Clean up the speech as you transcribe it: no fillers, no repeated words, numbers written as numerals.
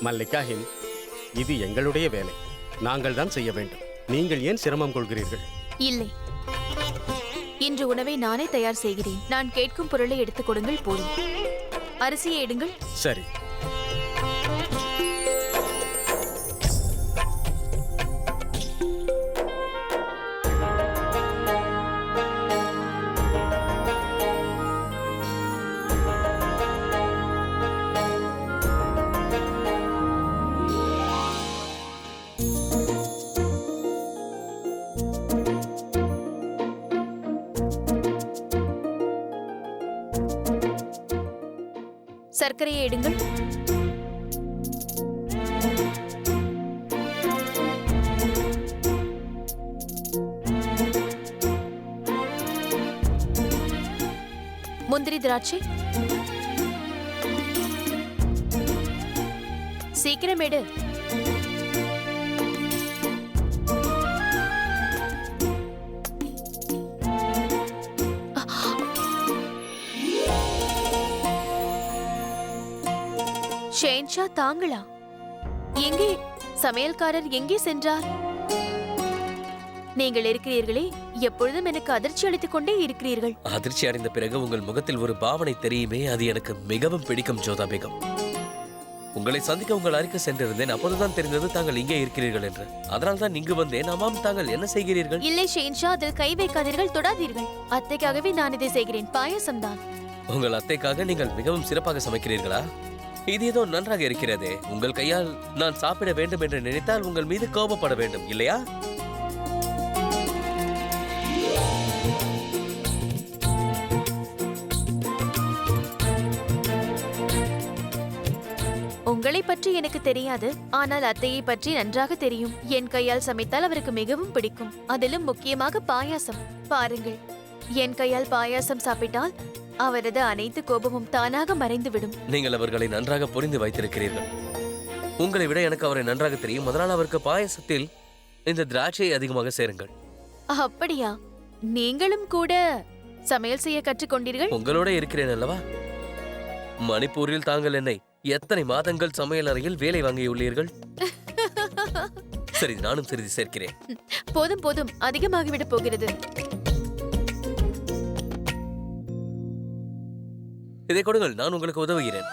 மல்லிகாஹின், இது எங்களுடைய வேலை. நாங்கள் தான் செய்ய வேண்டும். நீங்கள் ஏன் சிரமம் கொள்கிறீர்கள்? இல்லை, இன்று உணவை நானே தயார் செய்கிறேன். நான் கேட்கும் பொருளை எடுத்துக் கொடுங்கள் போதும். அரிசியை எடுங்கள். சரி. சர்க்கரையை எடுங்கள். முந்திரி திராட்சை சீக்கிரம் எடு. ஷேன்ஷா, தாங்களா? எங்கே சமையல்காரர் எங்கே சென்றார்? நீங்கள் இருக்கிறீர்களே, எப்பொழுதும் எனக்கு அதிர்ச்சி அளித்துக் கொண்டே இருக்கிறீர்கள். அதிர்ச்சி அடைந்த பிறகு உங்கள் முகத்தில் ஒரு பாவனை தெரியுமே, அது எனக்கு மிகவும் பிடிக்கும் ஜோதா பேகம். உங்களை சந்திக்க உங்கள் அறைக்கு சென்றிருந்தேன். அப்போதுதான் தெரிந்தது தாங்கள் இங்கே இருக்கிறீர்கள் என்று. அதனால் தான் இங்கு வந்தேன். ஆமாம், தாங்கள் என்ன செய்கிறீர்கள்? இல்லை ஷேன்ஷா, அதில் கை வைக்காதீர்கள், தொடாதீர்கள். அத்தைக்காகவே நான் இதை செய்கிறேன். பாயசம் தான். உங்கள் அத்தைக்காக நீங்கள் மிகவும் சிறப்பாக சமைக்கிறீர்களா? இது ஏதோ நன்றாக இருக்கிறதே. உங்கள் கையால் நான் சாப்பிட வேண்டும் என்று நினைத்தால் உங்கள் மீது கோபப்பட வேண்டும், இல்லையா? உங்களை பற்றி எனக்கு தெரியாது, ஆனால் அத்தையை பற்றி நன்றாக தெரியும். என் கையால் சமைத்தால் அவருக்கு மிகவும் பிடிக்கும். அதிலும் முக்கியமாக பாயாசம். பாருங்கள், என் கையால் பாயாசம் சாப்பிட்டால் அவரது அனைத்து கோபமும் தானாக மறைந்துவிடும். நீங்கள் அவர்களை நன்றாக புரிந்து வைத்திருக்கிறீர்கள். உங்களை விட எனக்கு அவரை நன்றாக தெரியும். அதனால் அவருக்கு பாயசத்தில் இந்த திராட்சையை அதிகமாக சேருங்கள். அப்படியா? நீங்களும் கூட சமையல் செய்ய கற்றுக்கொண்டீர்கள்? உங்களோட இருக்கிறேன் அல்லவா? மணிப்பூரில் தாங்கள் என்னை எத்தனை மாதங்கள் சமையல் அறையில் வேலை வாங்கியுள்ளீர்கள்? சரி, நானும் சிறிது சேர்க்கிறேன். போதும் போதும், அதிகமாகிவிட போகிறது. இதை கொடுங்கள், நான் உங்களுக்கு உதவுகிறேன்.